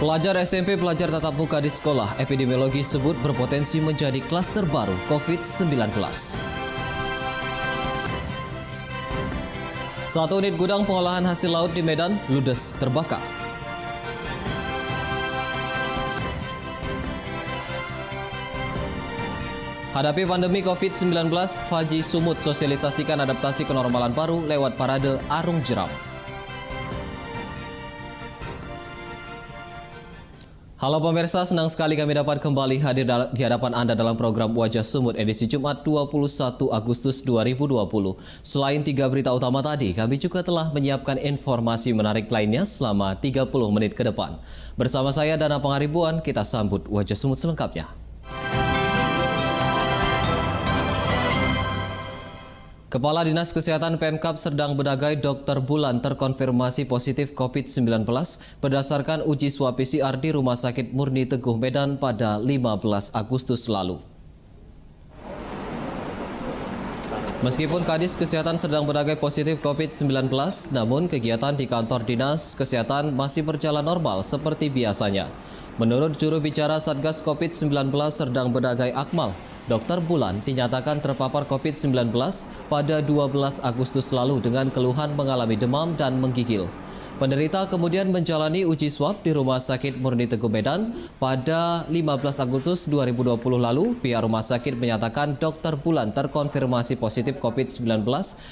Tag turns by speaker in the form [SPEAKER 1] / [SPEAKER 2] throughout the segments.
[SPEAKER 1] Pelajar SMP pelajar tatap muka di sekolah, epidemiologi sebut berpotensi menjadi klaster baru COVID-19. Satu unit gudang pengolahan hasil laut di Medan ludes terbakar. Hadapi pandemi COVID-19, Faji Sumut sosialisasikan adaptasi kenormalan baru lewat parade Arung Jeram. Halo pemirsa, senang sekali kami dapat kembali hadir di hadapan Anda dalam program Wajah Sumut edisi Jumat 21 Agustus 2020. Selain 3 berita utama tadi, kami juga telah menyiapkan informasi menarik lainnya selama 30 menit ke depan. Bersama saya Dana Pangaribuan, kita sambut Wajah Sumut selengkapnya. Kepala Dinas Kesehatan Pemkab Serdang Bedagai Dr. Bulan terkonfirmasi positif COVID-19 berdasarkan uji swab PCR di Rumah Sakit Murni Teguh Medan pada 15 Agustus lalu. Meskipun Kadis Kesehatan Serdang Bedagai positif COVID-19, namun kegiatan di kantor Dinas Kesehatan masih berjalan normal seperti biasanya. Menurut juru bicara Satgas COVID-19 Serdang Bedagai Akmal, Dr. Bulan dinyatakan terpapar COVID-19 pada 12 Agustus lalu dengan keluhan mengalami demam dan menggigil. Penderita kemudian menjalani uji swab di Rumah Sakit Murni Teguh Medan pada 15 Agustus 2020 lalu. Pihak rumah sakit menyatakan Dr. Bulan terkonfirmasi positif COVID-19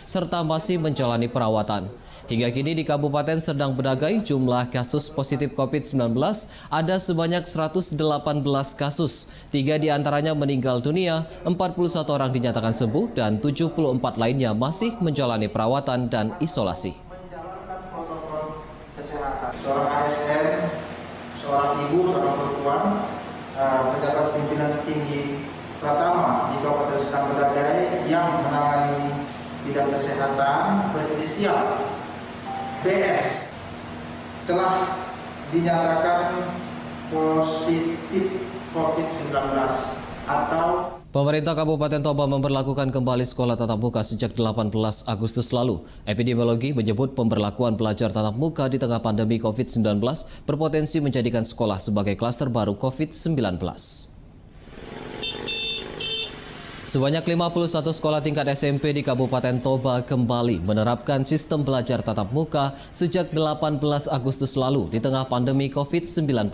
[SPEAKER 1] serta masih menjalani perawatan. Hingga kini di Kabupaten Serdang Bedagai jumlah kasus positif COVID-19 ada sebanyak 118 kasus. 3 diantaranya meninggal dunia, 41 orang dinyatakan sembuh dan 74 lainnya masih menjalani perawatan dan isolasi.
[SPEAKER 2] Seorang ASN, seorang ibu, seorang perempuan, menjabat pimpinan tinggi pertama di Kabupaten Serdang Bedagai yang menangani bidang kesehatan berinisial BS telah dinyatakan positif COVID-19 atau
[SPEAKER 1] Pemerintah Kabupaten Toba memberlakukan kembali sekolah tatap muka sejak 18 Agustus lalu. Epidemiologi menyebut pemberlakuan belajar tatap muka di tengah pandemi COVID-19 berpotensi menjadikan sekolah sebagai klaster baru COVID-19. Sebanyak 51 sekolah tingkat SMP di Kabupaten Toba kembali menerapkan sistem belajar tatap muka sejak 18 Agustus lalu di tengah pandemi COVID-19.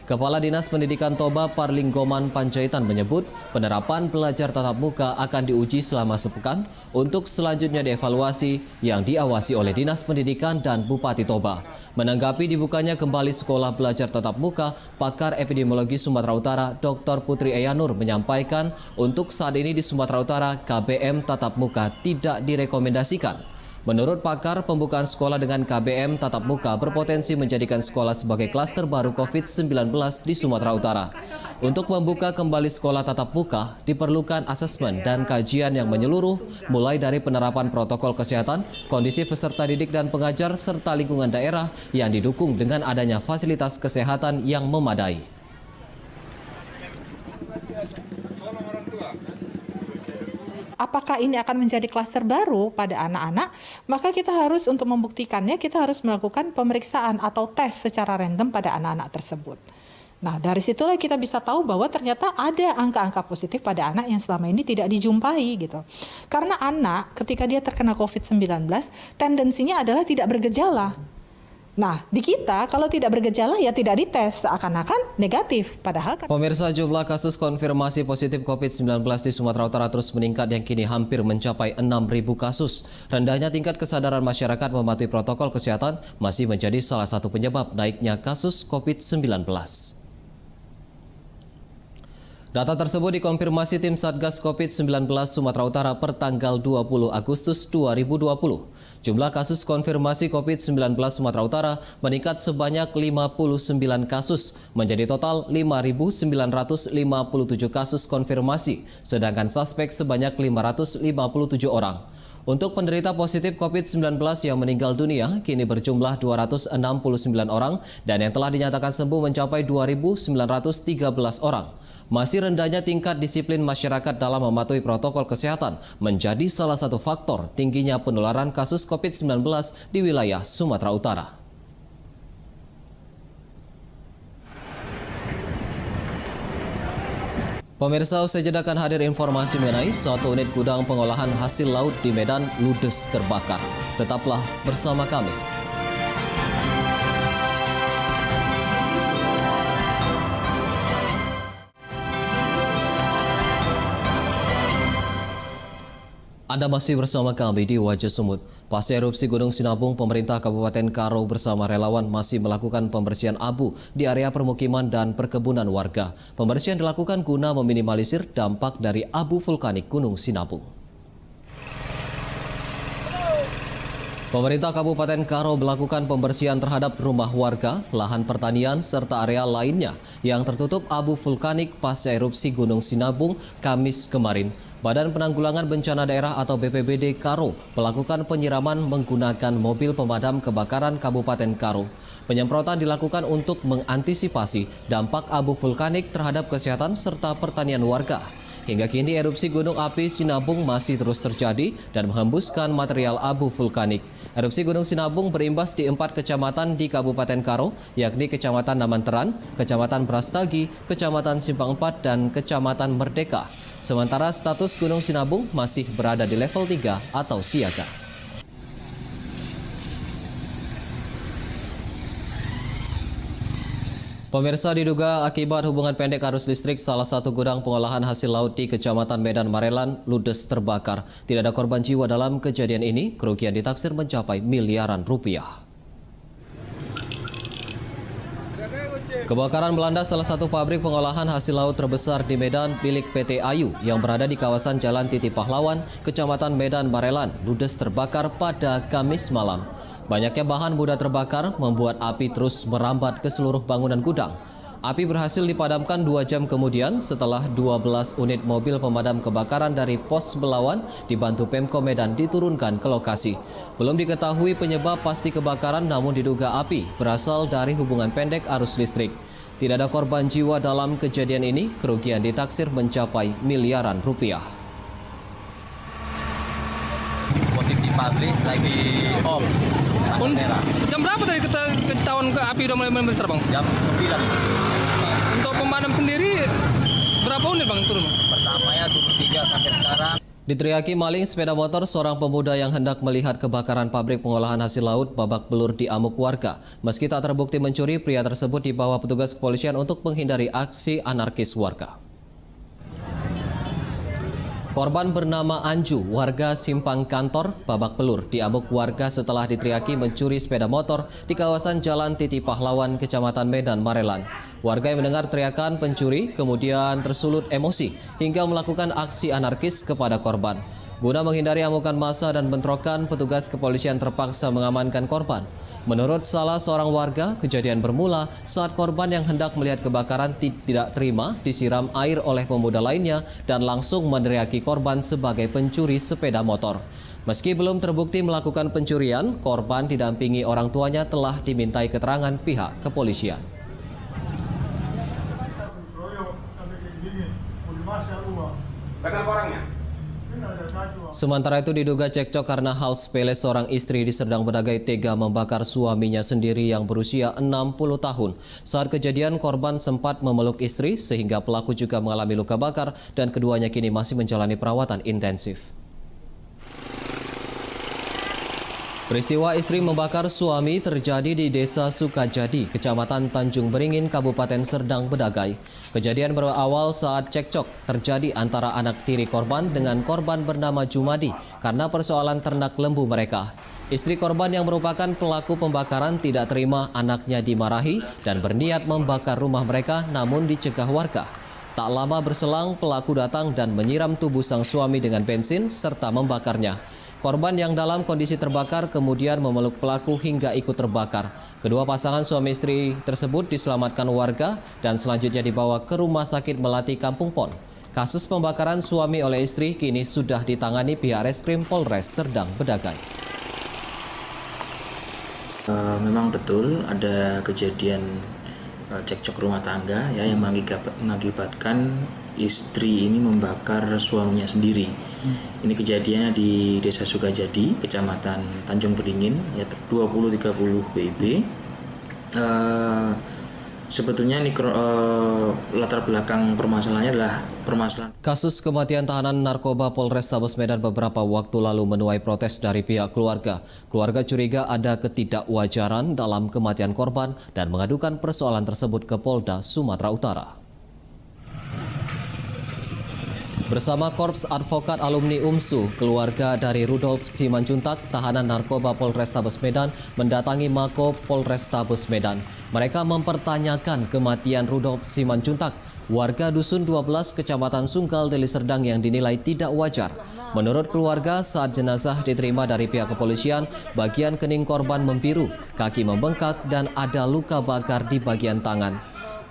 [SPEAKER 1] Kepala Dinas Pendidikan Toba Parlinggoman Panjaitan menyebut penerapan belajar tatap muka akan diuji selama sepekan untuk selanjutnya dievaluasi yang diawasi oleh Dinas Pendidikan dan Bupati Toba. Menanggapi dibukanya kembali sekolah belajar tatap muka, pakar epidemiologi Sumatera Utara Dr. Putri Eyanur menyampaikan untuk saat ini di Sumatera Utara KBM tatap muka tidak direkomendasikan. Menurut pakar, pembukaan sekolah dengan KBM tatap muka berpotensi menjadikan sekolah sebagai klaster baru COVID-19 di Sumatera Utara. Untuk membuka kembali sekolah tatap muka, diperlukan asesmen dan kajian yang menyeluruh, mulai dari penerapan protokol kesehatan, kondisi peserta didik dan pengajar, serta lingkungan daerah yang didukung dengan adanya fasilitas kesehatan yang memadai.
[SPEAKER 3] Apakah ini akan menjadi klaster baru pada anak-anak, maka kita harus untuk membuktikannya, kita harus melakukan pemeriksaan atau tes secara random pada anak-anak tersebut. Nah, dari situlah kita bisa tahu bahwa ternyata ada angka-angka positif pada anak yang selama ini tidak dijumpai gitu. Karena anak ketika dia terkena COVID-19, tendensinya adalah tidak bergejala. Nah, di kita kalau tidak bergejala ya tidak dites, seakan-akan negatif. Padahal
[SPEAKER 1] Pemirsa, jumlah kasus konfirmasi positif COVID-19 di Sumatera Utara terus meningkat yang kini hampir mencapai 6.000 kasus. Rendahnya tingkat kesadaran masyarakat mematuhi protokol kesehatan masih menjadi salah satu penyebab naiknya kasus COVID-19. Data tersebut dikonfirmasi tim Satgas COVID-19 Sumatera Utara per tanggal 20 Agustus 2020. Jumlah kasus konfirmasi COVID-19 Sumatera Utara meningkat sebanyak 59 kasus, menjadi total 5.957 kasus konfirmasi, sedangkan suspek sebanyak 557 orang. Untuk penderita positif COVID-19 yang meninggal dunia, kini berjumlah 269 orang dan yang telah dinyatakan sembuh mencapai 2.913 orang. Masih rendahnya tingkat disiplin masyarakat dalam mematuhi protokol kesehatan menjadi salah satu faktor tingginya penularan kasus COVID-19 di wilayah Sumatera Utara. Pemirsa, usai jeda akan hadir informasi mengenai suatu unit gudang pengolahan hasil laut di Medan ludes terbakar. Tetaplah bersama kami. Anda masih bersama kami di Wajah Sumut. Pasca erupsi Gunung Sinabung, pemerintah Kabupaten Karo bersama relawan masih melakukan pembersihan abu di area permukiman dan perkebunan warga. Pembersihan dilakukan guna meminimalisir dampak dari abu vulkanik Gunung Sinabung. Pemerintah Kabupaten Karo melakukan pembersihan terhadap rumah warga, lahan pertanian, serta area lainnya yang tertutup abu vulkanik pasca erupsi Gunung Sinabung Kamis kemarin. Badan Penanggulangan Bencana Daerah atau BPBD Karo melakukan penyiraman menggunakan mobil pemadam kebakaran Kabupaten Karo. Penyemprotan dilakukan untuk mengantisipasi dampak abu vulkanik terhadap kesehatan serta pertanian warga. Hingga kini erupsi gunung api Sinabung masih terus terjadi dan menghembuskan material abu vulkanik. Erupsi Gunung Sinabung berimbas di 4 kecamatan di Kabupaten Karo, yakni Kecamatan Namanteran, Kecamatan Brastagi, Kecamatan Simpang 4, dan Kecamatan Merdeka. Sementara status Gunung Sinabung masih berada di level 3 atau siaga. Pemirsa, diduga akibat hubungan pendek arus listrik, salah satu gudang pengolahan hasil laut di Kecamatan Medan Marelan ludes terbakar. Tidak ada korban jiwa dalam kejadian ini, kerugian ditaksir mencapai miliaran rupiah. Kebakaran melanda salah satu pabrik pengolahan hasil laut terbesar di Medan milik PT Ayu yang berada di kawasan Jalan Titi Pahlawan, Kecamatan Medan Marelan, ludes terbakar pada Kamis malam. Banyaknya bahan mudah terbakar membuat api terus merambat ke seluruh bangunan gudang. Api berhasil dipadamkan 2 jam kemudian setelah 12 unit mobil pemadam kebakaran dari Pos Belawan dibantu Pemko Medan diturunkan ke lokasi. Belum diketahui penyebab pasti kebakaran, namun diduga api berasal dari hubungan pendek arus listrik. Tidak ada korban jiwa dalam kejadian ini, kerugian ditaksir mencapai miliaran rupiah.
[SPEAKER 4] Posisi pabrik lagi off.
[SPEAKER 5] Jam berapa tadi ketahuan ke api udah mulai membesar, Bang?
[SPEAKER 4] Jam 9.
[SPEAKER 5] Untuk pemadam sendiri berapa unit, Bang, turun?
[SPEAKER 4] Pertamanya turun 3 sampai sekarang.
[SPEAKER 1] Diteriaki maling sepeda motor, seorang pemuda yang hendak melihat kebakaran pabrik pengolahan hasil laut babak belur diamuk warga. Meski tak terbukti mencuri, pria tersebut dibawa petugas kepolisian untuk menghindari aksi anarkis warga. Korban bernama Anju, warga Simpang Kantor, babak belur, diamuk warga setelah diteriaki mencuri sepeda motor di kawasan Jalan Titi Pahlawan, Kecamatan Medan Marelan. Warga yang mendengar teriakan pencuri kemudian tersulut emosi hingga melakukan aksi anarkis kepada korban. Guna menghindari amukan massa dan bentrokan, petugas kepolisian terpaksa mengamankan korban. Menurut salah seorang warga, kejadian bermula saat korban yang hendak melihat kebakaran tidak terima disiram air oleh pemuda lainnya dan langsung meneriaki korban sebagai pencuri sepeda motor. Meski belum terbukti melakukan pencurian, korban didampingi orang tuanya telah dimintai keterangan pihak kepolisian.
[SPEAKER 6] Kenal orangnya?
[SPEAKER 1] Sementara itu diduga cekcok karena hal sepele, seorang istri di Serdang Bedagai tega membakar suaminya sendiri yang berusia 60 tahun. Saat kejadian, korban sempat memeluk istri sehingga pelaku juga mengalami luka bakar dan keduanya kini masih menjalani perawatan intensif. Peristiwa istri membakar suami terjadi di Desa Sukajadi, Kecamatan Tanjung Beringin, Kabupaten Serdang Bedagai. Kejadian berawal saat cekcok terjadi antara anak tiri korban dengan korban bernama Jumadi karena persoalan ternak lembu mereka. Istri korban yang merupakan pelaku pembakaran tidak terima anaknya dimarahi dan berniat membakar rumah mereka, namun dicegah warga. Tak lama berselang, pelaku datang dan menyiram tubuh sang suami dengan bensin serta membakarnya. Korban yang dalam kondisi terbakar kemudian memeluk pelaku hingga ikut terbakar. Kedua pasangan suami istri tersebut diselamatkan warga dan selanjutnya dibawa ke Rumah Sakit Melati Kampung Pon. Kasus pembakaran suami oleh istri kini sudah ditangani pihak Reskrim Polres Serdang Bedagai.
[SPEAKER 7] Memang betul ada kejadian cekcok rumah tangga ya yang mengakibatkan istri ini membakar suaminya sendiri. Ini kejadiannya di Desa Sukajadi, Kecamatan Tanjung Beringin, ya 2030 WIB. Sebetulnya ini latar belakang permasalahannya adalah permasalahan.
[SPEAKER 1] Kasus kematian tahanan narkoba Polrestabes Medan beberapa waktu lalu menuai protes dari pihak keluarga. Keluarga curiga ada ketidakwajaran dalam kematian korban dan mengadukan persoalan tersebut ke Polda Sumatera Utara. Bersama Korps Advokat Alumni UMSU, keluarga dari Rudolf Simanjuntak, tahanan narkoba Polrestabes Medan, mendatangi Mako Polrestabes Medan. Mereka mempertanyakan kematian Rudolf Simanjuntak, warga Dusun 12 Kecamatan Sunggal, Deli Serdang yang dinilai tidak wajar. Menurut keluarga, saat jenazah diterima dari pihak kepolisian, bagian kening korban membiru, kaki membengkak, dan ada luka bakar di bagian tangan.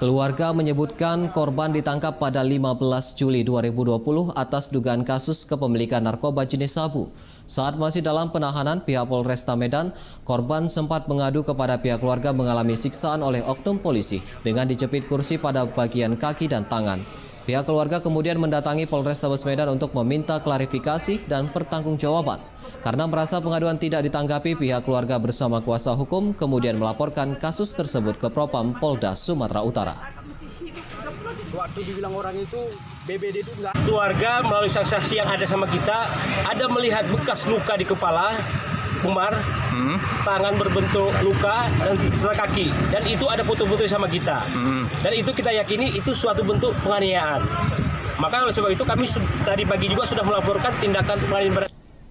[SPEAKER 1] Keluarga menyebutkan korban ditangkap pada 15 Juli 2020 atas dugaan kasus kepemilikan narkoba jenis sabu. Saat masih dalam penahanan pihak Polresta Medan, korban sempat mengadu kepada pihak keluarga mengalami siksaan oleh oknum polisi dengan dijepit kursi pada bagian kaki dan tangan. Pihak keluarga kemudian mendatangi Polrestabes Medan untuk meminta klarifikasi dan pertanggungjawaban. Karena merasa pengaduan tidak ditanggapi, pihak keluarga bersama kuasa hukum kemudian melaporkan kasus tersebut ke Propam Polda Sumatera Utara.
[SPEAKER 8] Waktu dibilang orang itu BBD itu enggak. Keluarga melalui saksi-saksi yang ada sama kita, ada melihat bekas luka di kepala Umar, tangan berbentuk luka dan serta kaki, dan itu ada foto-foto sama kita. Dan itu kita yakini itu suatu bentuk penganiayaan. Maka oleh sebab itu kami tadi pagi juga sudah melaporkan tindakan penganiayaan.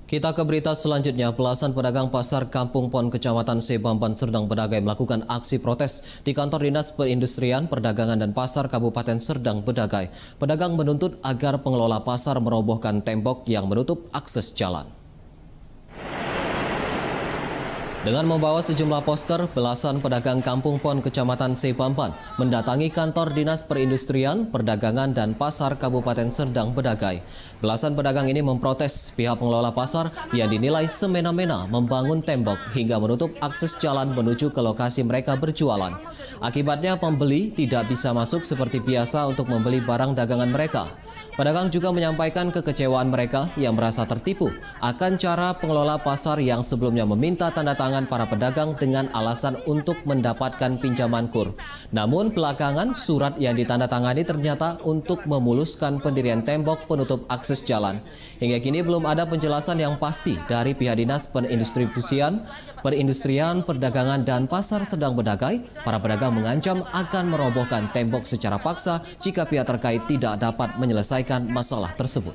[SPEAKER 1] Kita ke berita selanjutnya. Belasan pedagang pasar Kampung Pon Kecamatan Sebamban Serdang Bedagai melakukan aksi protes di kantor Dinas Perindustrian, Perdagangan dan Pasar Kabupaten Serdang Bedagai. Pedagang menuntut agar pengelola pasar merobohkan tembok yang menutup akses jalan. Dengan membawa sejumlah poster, belasan pedagang Kampung Pon Kecamatan Sebamban mendatangi kantor Dinas Perindustrian, Perdagangan dan Pasar Kabupaten Serdang Bedagai. Belasan pedagang ini memprotes pihak pengelola pasar yang dinilai semena-mena membangun tembok hingga menutup akses jalan menuju ke lokasi mereka berjualan. Akibatnya pembeli tidak bisa masuk seperti biasa untuk membeli barang dagangan mereka. Pedagang juga menyampaikan kekecewaan mereka yang merasa tertipu akan cara pengelola pasar yang sebelumnya meminta tanda tangan para pedagang dengan alasan untuk mendapatkan pinjaman kur. Namun belakangan surat yang ditandatangani ternyata untuk memuluskan pendirian tembok penutup akses jalan. Hingga kini belum ada penjelasan yang pasti dari pihak Dinas Perindustrian, Perdagangan dan Pasar Serdang Bedagai. Para pedagang mengancam akan merobohkan tembok secara paksa jika pihak terkait tidak dapat menyelesaikan masalah tersebut.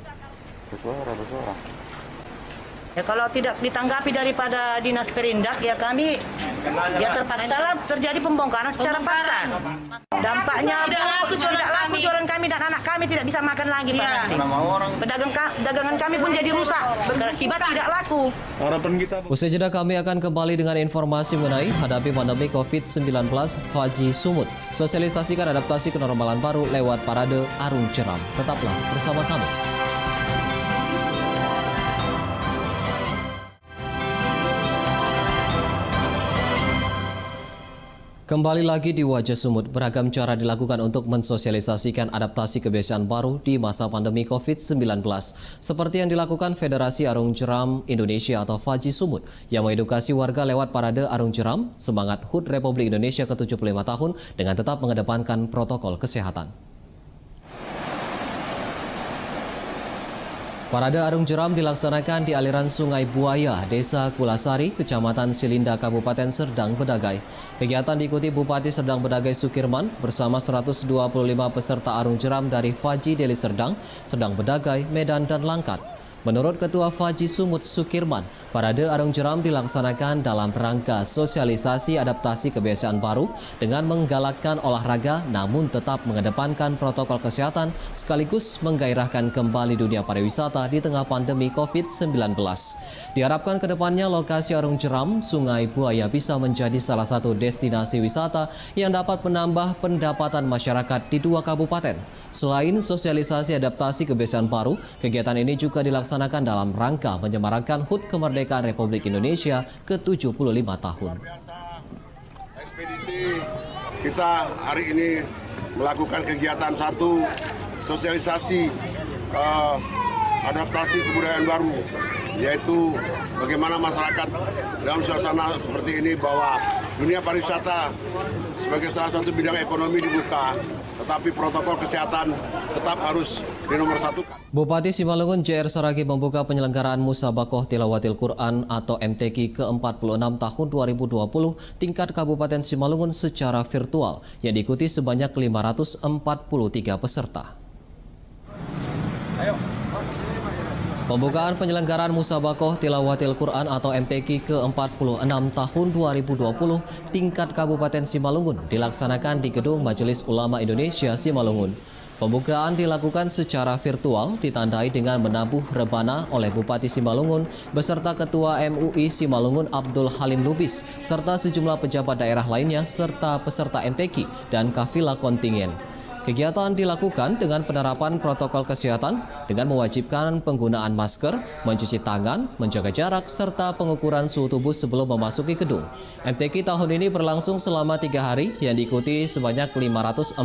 [SPEAKER 9] Ya, kalau tidak ditanggapi daripada Dinas Perindak, ya kami terpaksa lah terjadi pembongkaran secara paksa. Dampaknya tidak laku jualan kami dan anak kami tidak bisa makan lagi Pak nanti. Dagangan kami pun jadi rusak akibat tidak laku.
[SPEAKER 1] Usai jeda kami akan kembali dengan informasi mengenai hadapi pandemi COVID-19 Faji Sumut. Sosialisasikan adaptasi kenormalan baru lewat parade Arung Jeram. Tetaplah bersama kami. Kembali lagi di Wajah Sumut, beragam cara dilakukan untuk mensosialisasikan adaptasi kebiasaan baru di masa pandemi COVID-19. Seperti yang dilakukan Federasi Arung Jeram Indonesia atau Faji Sumut yang mengedukasi warga lewat parade Arung Jeram, semangat HUT Republik Indonesia ke-75 tahun dengan tetap mengedepankan protokol kesehatan. Parade Arung Jeram dilaksanakan di aliran Sungai Buaya, Desa Kulasari, Kecamatan Silinda, Kabupaten Serdang Bedagai. Kegiatan diikuti Bupati Serdang Bedagai Sukirman bersama 125 peserta Arung Jeram dari Faji Deli Serdang, Serdang Bedagai, Medan, dan Langkat. Menurut Ketua Faji Sumut Sukirman, parade Arung Jeram dilaksanakan dalam rangka sosialisasi adaptasi kebiasaan baru dengan menggalakkan olahraga namun tetap mengedepankan protokol kesehatan sekaligus menggairahkan kembali dunia pariwisata di tengah pandemi COVID-19. Diharapkan ke depannya lokasi Arung Jeram Sungai Buaya bisa menjadi salah satu destinasi wisata yang dapat menambah pendapatan masyarakat di dua kabupaten. Selain sosialisasi adaptasi kebiasaan baru, kegiatan ini juga dilaksanakan dalam rangka menyemarakan HUT Kemerdekaan Republik Indonesia ke-75 tahun.
[SPEAKER 6] Ekspedisi kita hari ini melakukan kegiatan satu sosialisasi adaptasi kebudayaan baru, yaitu bagaimana masyarakat dalam suasana seperti ini bahwa dunia pariwisata sebagai salah satu bidang ekonomi dibuka, tetapi protokol kesehatan tetap harus dinomorsatukan.
[SPEAKER 1] Bupati Simalungun JR Saragih membuka penyelenggaraan Musabaqah Tilawatil Quran atau MTQ ke-46 tahun 2020 tingkat Kabupaten Simalungun secara virtual yang diikuti sebanyak 543 peserta. Pembukaan penyelenggaraan Musabaqah Tilawatil Quran atau MTQ ke-46 tahun 2020 tingkat Kabupaten Simalungun dilaksanakan di Gedung Majelis Ulama Indonesia Simalungun. Pembukaan dilakukan secara virtual ditandai dengan menabuh rebana oleh Bupati Simalungun beserta Ketua MUI Simalungun Abdul Halim Lubis serta sejumlah pejabat daerah lainnya serta peserta MTQ dan kafilah kontingen. Kegiatan dilakukan dengan penerapan protokol kesehatan dengan mewajibkan penggunaan masker, mencuci tangan, menjaga jarak, serta pengukuran suhu tubuh sebelum memasuki gedung. MTQ tahun ini berlangsung selama 3 hari yang diikuti sebanyak 543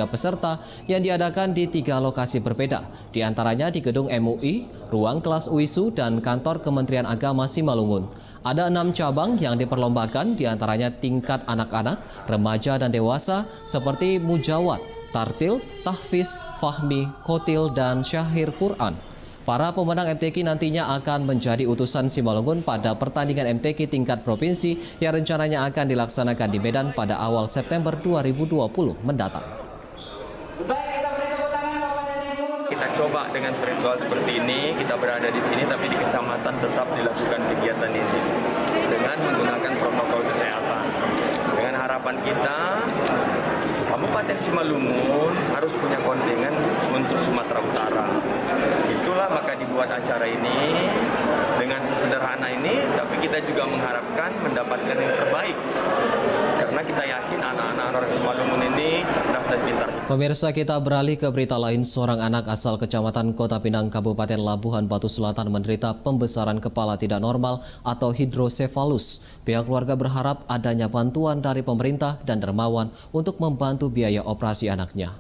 [SPEAKER 1] peserta yang diadakan di 3 lokasi berbeda, di antaranya di Gedung MUI, Ruang Kelas UISU, dan Kantor Kementerian Agama Simalungun. Ada 6 cabang yang diperlombakan, di antaranya tingkat anak-anak, remaja, dan dewasa seperti mujawad, tartil, tahfiz, fahmi, khotil, dan syahir Quran. Para pemenang MTQ nantinya akan menjadi utusan Simalungun pada pertandingan MTQ tingkat provinsi yang rencananya akan dilaksanakan di Medan pada awal September 2020 mendatang.
[SPEAKER 10] Kita coba dengan virtual seperti ini, kita berada di sini tapi di kecamatan tetap dilakukan kegiatan ini dengan menggunakan protokol kesehatan. Dengan harapan kita, Kabupaten Simalungun harus punya kontingen untuk Sumatera Utara. Itulah maka dibuat acara ini dengan sesederhana ini, tapi kita juga mengharapkan mendapatkan yang terbaik. Karena kita yakin anak-anak orang Simalungun ini cerdas dan pintar.
[SPEAKER 1] Pemirsa, kita beralih ke berita lain. Seorang anak asal Kecamatan Kota Pinang, Kabupaten Labuhan Batu Selatan menderita pembesaran kepala tidak normal atau hidrosefalus. Pihak keluarga berharap adanya bantuan dari pemerintah dan dermawan untuk membantu biaya operasi anaknya.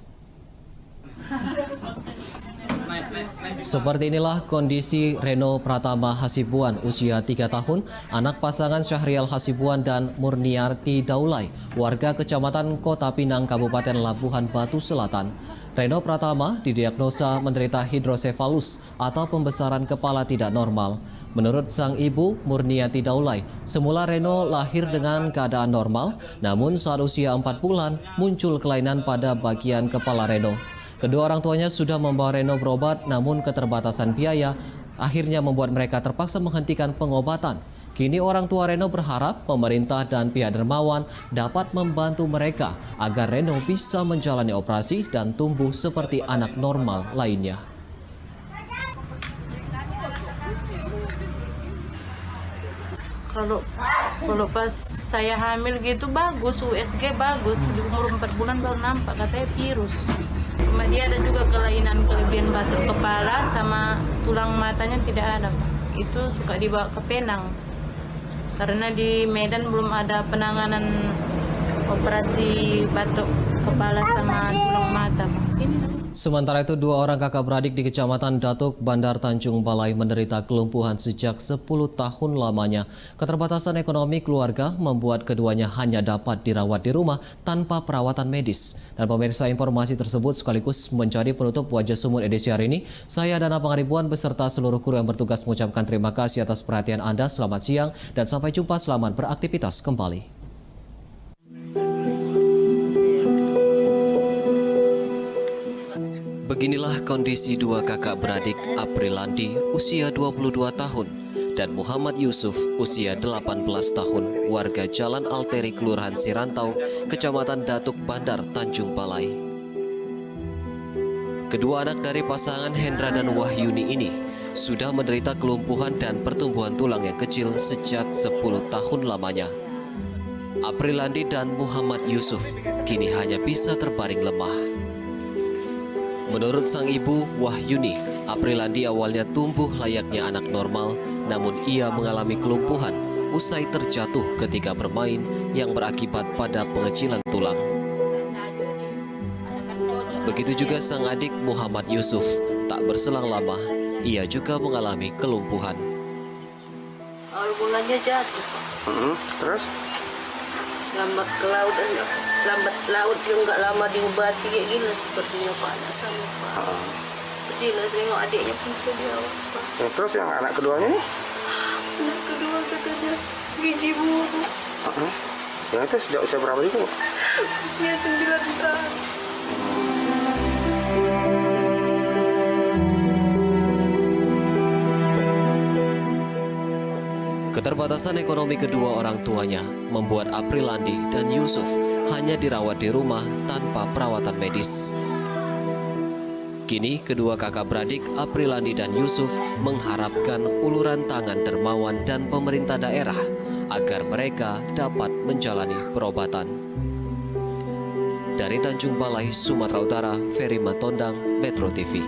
[SPEAKER 1] Seperti inilah kondisi Reno Pratama Hasibuan, usia 3 tahun, anak pasangan Syahrial Hasibuan dan Murniarti Daulay, warga Kecamatan Kota Pinang, Kabupaten Labuhan Batu Selatan. Reno Pratama didiagnosa menderita hidrosefalus atau pembesaran kepala tidak normal. Menurut sang ibu, Murniarti Daulay, semula Reno lahir dengan keadaan normal, namun saat usia 4 bulan muncul kelainan pada bagian kepala Reno. Kedua orang tuanya sudah membawa Reno berobat, namun keterbatasan biaya akhirnya membuat mereka terpaksa menghentikan pengobatan. Kini orang tua Reno berharap pemerintah dan pihak dermawan dapat membantu mereka agar Reno bisa menjalani operasi dan tumbuh seperti anak normal lainnya.
[SPEAKER 11] Kalau pas saya hamil gitu bagus, USG bagus, di umur 4 bulan baru nampak katanya virus. Cuma dia ada juga kelebihan batuk kepala sama tulang matanya tidak ada. Itu suka dibawa ke Penang. Karena di Medan belum ada penanganan operasi batuk kepala sama tulang mata.
[SPEAKER 1] Sementara itu, 2 orang kakak beradik di Kecamatan Datuk, Bandar Tanjung Balai menderita kelumpuhan sejak 10 tahun lamanya. Keterbatasan ekonomi keluarga membuat keduanya hanya dapat dirawat di rumah tanpa perawatan medis. Dan pemirsa, informasi tersebut sekaligus menjadi penutup Wajah Sumut edisi hari ini. Saya Dana Pangaribuan beserta seluruh kru yang bertugas mengucapkan terima kasih atas perhatian Anda. Selamat siang dan sampai jumpa. Selamat beraktivitas kembali. Beginilah kondisi 2 kakak beradik, Aprilandi usia 22 tahun dan Muhammad Yusuf usia 18 tahun, warga Jalan Alteri, Kelurahan Sirantau, Kecamatan Datuk, Bandar Tanjung Balai. Kedua anak dari pasangan Hendra dan Wahyuni ini sudah menderita kelumpuhan dan pertumbuhan tulang yang kecil sejak 10 tahun lamanya. Aprilandi dan Muhammad Yusuf kini hanya bisa terbaring lemah. Menurut sang ibu, Wahyuni, Aprilandi awalnya tumbuh layaknya anak normal, namun ia mengalami kelumpuhan usai terjatuh ketika bermain yang berakibat pada pengecilan tulang. Begitu juga sang adik Muhammad Yusuf, tak berselang lama, ia juga mengalami kelumpuhan.
[SPEAKER 11] Awal bulannya jatuh.
[SPEAKER 10] Terus?
[SPEAKER 12] lambat ke laut, lambat laut juga nggak lama diobati kayak gini sepertinya Pak anak saya Pak. Sedih lah tengok adiknya pun sedih Pak.
[SPEAKER 13] Terus yang anak keduanya nih?
[SPEAKER 12] Anak kedua katanya gizi buruk.
[SPEAKER 13] Yang itu sejak usia berapa itu?
[SPEAKER 12] Usia 9 tahun.
[SPEAKER 1] Keterbatasan ekonomi kedua orang tuanya membuat Aprilandi dan Yusuf hanya dirawat di rumah tanpa perawatan medis. Kini kedua kakak beradik Aprilandi dan Yusuf mengharapkan uluran tangan dermawan dan pemerintah daerah agar mereka dapat menjalani perobatan. Dari Tanjung Balai, Sumatera Utara, Ferry Matondang, Metro TV.